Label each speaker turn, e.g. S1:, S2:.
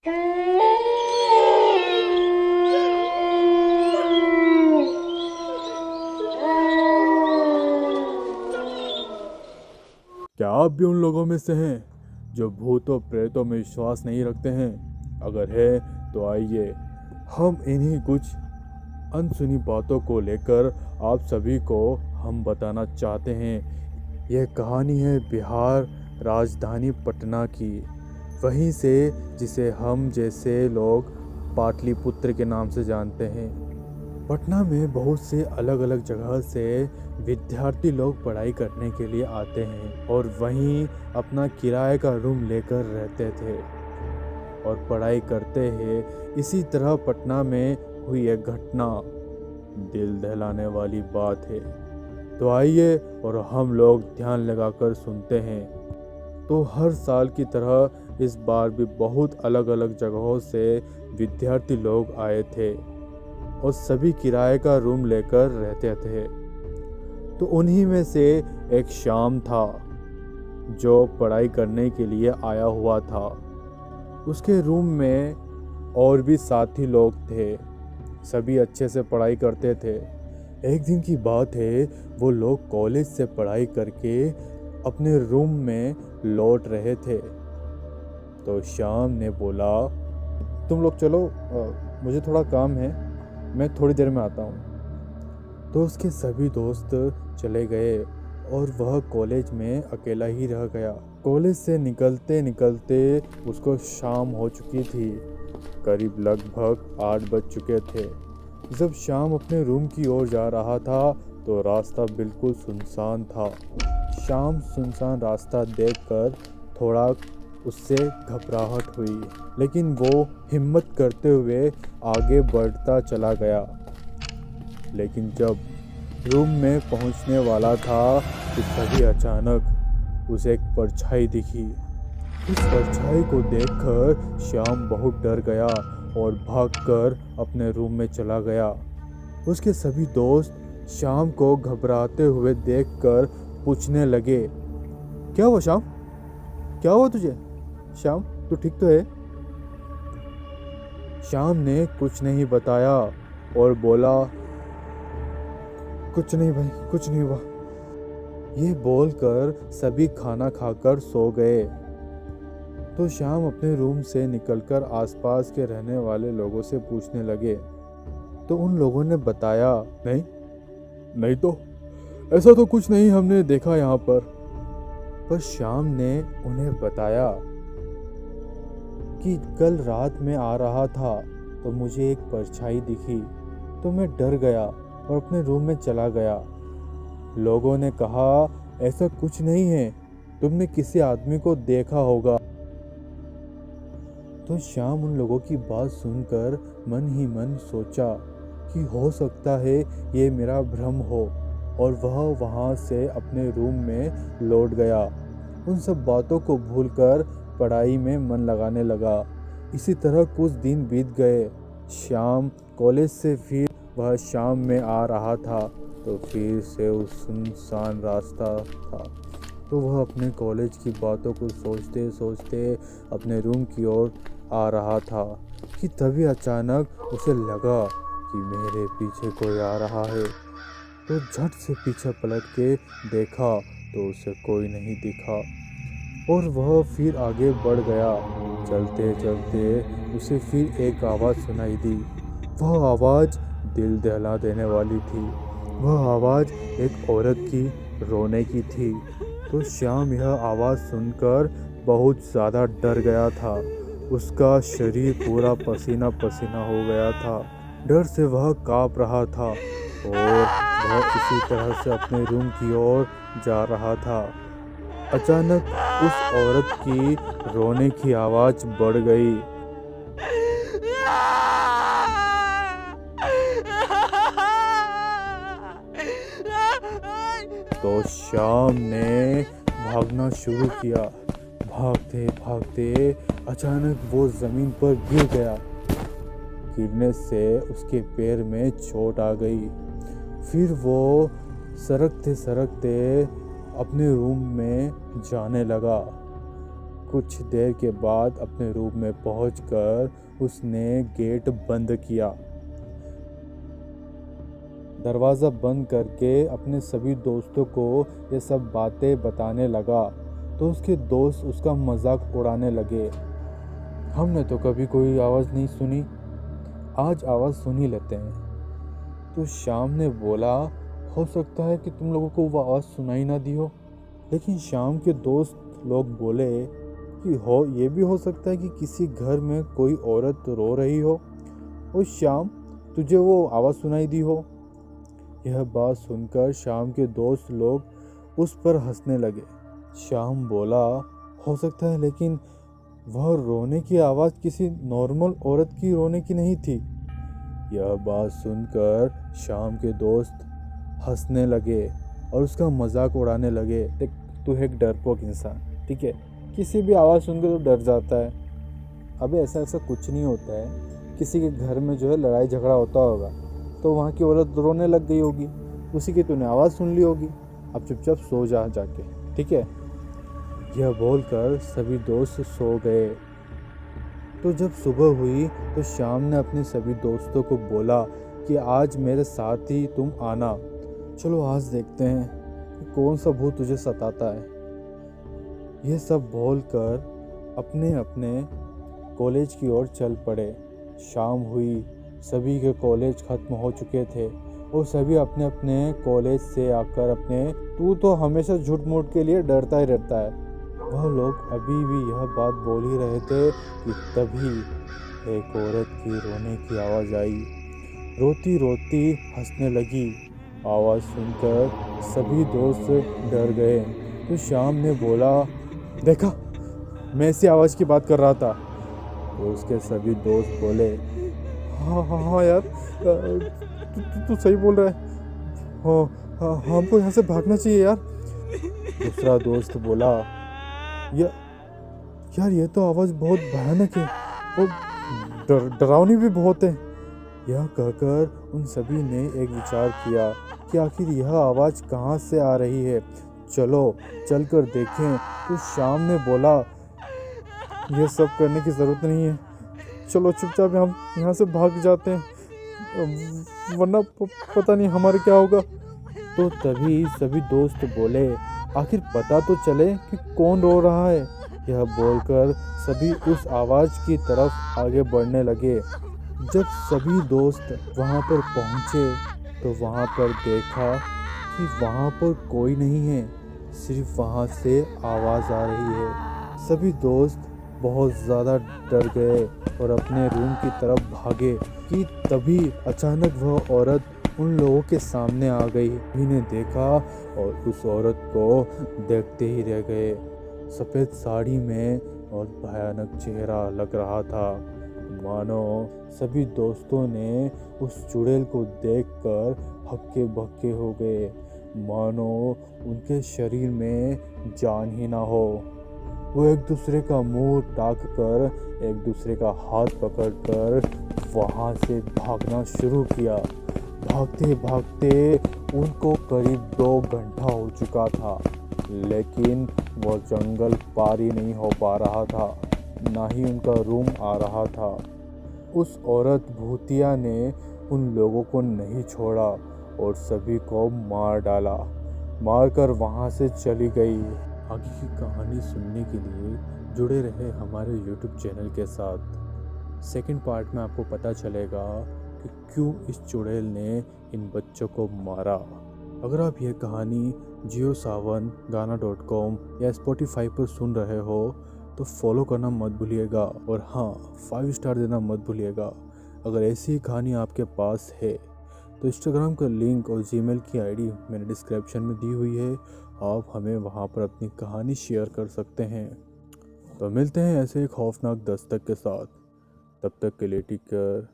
S1: क्या आप भी उन लोगों में से हैं जो भूतों प्रेतों में विश्वास नहीं रखते हैं? अगर है तो आइए हम इन्हीं कुछ अनसुनी बातों को लेकर आप सभी को हम बताना चाहते हैं। यह कहानी है बिहार राजधानी पटना की, वहीं से जिसे हम जैसे लोग पाटलिपुत्र के नाम से जानते हैं। पटना में बहुत से अलग अलग जगह से विद्यार्थी लोग पढ़ाई करने के लिए आते हैं और वहीं अपना किराए का रूम लेकर रहते थे और पढ़ाई करते हैं। इसी तरह पटना में हुई एक घटना दिल दहलाने वाली बात है। तो आइए और हम लोग ध्यान लगाकर सुनते हैं। तो हर साल की तरह इस बार भी बहुत अलग अलग जगहों से विद्यार्थी लोग आए थे और सभी किराए का रूम लेकर रहते थे। तो उन्हीं में से एक श्याम था जो पढ़ाई करने के लिए आया हुआ था। उसके रूम में और भी साथी लोग थे, सभी अच्छे से पढ़ाई करते थे। एक दिन की बात है, वो लोग कॉलेज से पढ़ाई करके अपने रूम में लौट रहे थे। तो श्याम ने बोला, तुम लोग चलो, मुझे थोड़ा काम है, मैं थोड़ी देर में आता हूँ। तो उसके सभी दोस्त चले गए और वह कॉलेज में अकेला ही रह गया। कॉलेज से निकलते निकलते उसको शाम हो चुकी थी, करीब लगभग 8 बज चुके थे। जब श्याम अपने रूम की ओर जा रहा था तो रास्ता बिल्कुल सुनसान था। श्याम सुनसान रास्ता देखकर थोड़ा उससे घबराहट हुई, लेकिन वो हिम्मत करते हुए आगे बढ़ता चला गया। लेकिन जब रूम में पहुंचने वाला था तो तभी अचानक उसे एक परछाई दिखी। इस परछाई को देखकर श्याम बहुत डर गया और भागकर अपने रूम में चला गया। उसके सभी दोस्त श्याम को घबराते हुए देखकर पूछने लगे, क्या हुआ श्याम, क्या हुआ तुझे? श्याम, तू ठीक तो है? श्याम ने कुछ नहीं बताया और बोला, कुछ नहीं भाई, कुछ नहीं हुआ। ये बोलकर सभी खाना खाकर सो गए। तो श्याम अपने रूम से निकलकर आसपास के रहने वाले लोगों से पूछने लगे। तो उन लोगों ने बताया, नहीं तो ऐसा तो कुछ नहीं हमने देखा यहाँ पर श्याम ने उन्हें बताया कि कल रात में आ रहा था तो मुझे एक परछाई दिखी, तो मैं डर गया और अपने रूम में चला गया। लोगों ने कहा, ऐसा कुछ नहीं है, तुमने किसी आदमी को देखा होगा। तो श्याम उन लोगों की बात सुनकर मन ही मन सोचा कि हो सकता है ये मेरा भ्रम हो, और वह वहां से अपने रूम में लौट गया। उन सब बातों को भूलकर पढ़ाई में मन लगाने लगा। इसी तरह कुछ दिन बीत गए। श्याम कॉलेज से फिर वह शाम में आ रहा था तो फिर से उस सुनसान रास्ता था। तो वह अपने कॉलेज की बातों को सोचते सोचते अपने रूम की ओर आ रहा था कि तभी अचानक उसे लगा कि मेरे पीछे कोई आ रहा है। तो झट से पीछे पलट के देखा तो उसे कोई नहीं दिखा और वह फिर आगे बढ़ गया। चलते चलते उसे फिर एक आवाज़ सुनाई दी। वह आवाज़ दिल दहला देने वाली थी। वह आवाज़ एक औरत की रोने की थी। तो श्याम यह आवाज़ सुनकर बहुत ज़्यादा डर गया था। उसका शरीर पूरा पसीना पसीना हो गया था। डर से वह काँप रहा था और वह इसी तरह से अपने रूम की ओर जा रहा था। अचानक उस औरत की रोने की आवाज़ बढ़ गई। तो श्याम ने भागना शुरू किया। भागते भागते अचानक वो ज़मीन पर गिर गया। गिरने से उसके पैर में चोट आ गई। फिर वो सरकते सरकते अपने रूम में जाने लगा। कुछ देर के बाद अपने रूम में पहुंचकर उसने गेट बंद किया। दरवाज़ा बंद करके अपने सभी दोस्तों को ये सब बातें बताने लगा तो उसके दोस्त उसका मजाक उड़ाने लगे। हमने तो कभी कोई आवाज़ नहीं सुनी, आज आवाज़ सुन ही लेते हैं। तो श्याम ने बोला, हो सकता है कि तुम लोगों को वो आवाज़ सुनाई ना दी हो। लेकिन श्याम के दोस्त लोग बोले कि ये भी हो सकता है कि किसी घर में कोई औरत रो रही हो और श्याम तुझे वो आवाज़ सुनाई दी हो। यह बात सुनकर श्याम के दोस्त लोग उस पर हंसने लगे। श्याम बोला, हो सकता है, लेकिन वह रोने की आवाज़ किसी नॉर्मल औरत की रोने की नहीं थी। यह बात सुनकर श्याम के दोस्त हंसने लगे और उसका मजाक उड़ाने लगे। देख, तू एक डरपोक इंसान, ठीक है, किसी भी आवाज़ सुनकर तो डर जाता है। अबे ऐसा कुछ नहीं होता है। किसी के घर में जो है लड़ाई झगड़ा होता होगा तो वहाँ की औरत रोने लग गई होगी, उसी की तूने आवाज़ सुन ली होगी। अब चुपचाप सो जा जाके, ठीक है। यह बोलकर सभी दोस्त सो गए। तो जब सुबह हुई तो श्याम ने अपने सभी दोस्तों को बोला कि आज मेरे साथ ही तुम आना। चलो आज देखते हैं कि कौन सा भूत तुझे सताता है। यह सब बोलकर अपने अपने कॉलेज की ओर चल पड़े। शाम हुई, सभी के कॉलेज खत्म हो चुके थे और सभी अपने अपने कॉलेज से आकर तू तो हमेशा झूठ मूठ के लिए डरता ही रहता है। वह लोग अभी भी यह बात बोल ही रहे थे कि तभी एक औरत की रोने की आवाज़ आई। रोती रोती हंसने लगी। आवाज़ सुनकर सभी दोस्त डर गए। तो श्याम ने बोला, देखा, मैं इसी आवाज़ की बात कर रहा था। तो उसके सभी दोस्त बोले, हाँ यार, तू सही बोल रहा है। हाँ, हमको यहाँ से भागना चाहिए यार। दूसरा दोस्त बोला, यार ये तो आवाज़ बहुत भयानक है और डरावनी भी बहुत है। यह कहकर उन सभी ने एक विचार किया कि आखिर यह आवाज़ कहाँ से आ रही है, चलो चलकर देखें। तो श्याम ने बोला, यह सब करने की ज़रूरत नहीं है, चलो चुपचाप हम यहाँ से भाग जाते हैं, वरना पता नहीं हमारे क्या होगा। तो तभी सभी दोस्त बोले, आखिर पता तो चले कि कौन रो रहा है। यह बोलकर सभी उस आवाज़ की तरफ आगे बढ़ने लगे। जब सभी दोस्त वहाँ पर पहुँचे तो वहाँ पर देखा कि वहाँ पर कोई नहीं है, सिर्फ वहाँ से आवाज़ आ रही है। सभी दोस्त बहुत ज़्यादा डर गए और अपने रूम की तरफ भागे कि तभी अचानक वह औरत उन लोगों के सामने आ गई। उन्हें देखा और उस औरत को देखते ही रह गए। सफ़ेद साड़ी में और भयानक चेहरा लग रहा था। मानो सभी दोस्तों ने उस चुड़ैल को देखकर हक्के बक्के हो गए, मानो उनके शरीर में जान ही ना हो। वो एक दूसरे का मुंह ताक कर एक दूसरे का हाथ पकड़कर वहाँ से भागना शुरू किया। भागते भागते उनको करीब 2 घंटा हो चुका था, लेकिन वो जंगल पार ही नहीं हो पा रहा था, ना ही उनका रूम आ रहा था। उस औरत भूतिया ने उन लोगों को नहीं छोड़ा और सभी को मार डाला, मारकर वहाँ से चली गई। आगे की कहानी सुनने के लिए जुड़े रहे हमारे YouTube चैनल के साथ। सेकंड पार्ट में आपको पता चलेगा कि क्यों इस चुड़ैल ने इन बच्चों को मारा। अगर आप यह कहानी JioSaavn, Gaana.com या Spotify पर सुन रहे हो तो फॉलो करना मत भूलिएगा और हाँ, 5 स्टार देना मत भूलिएगा। अगर ऐसी कहानी आपके पास है तो इंस्टाग्राम का लिंक और जीमेल की आईडी मैंने डिस्क्रिप्शन में दी हुई है, आप हमें वहाँ पर अपनी कहानी शेयर कर सकते हैं। तो मिलते हैं ऐसे एक खौफनाक दस्तक के साथ, तब तक के लिए टेक केयर।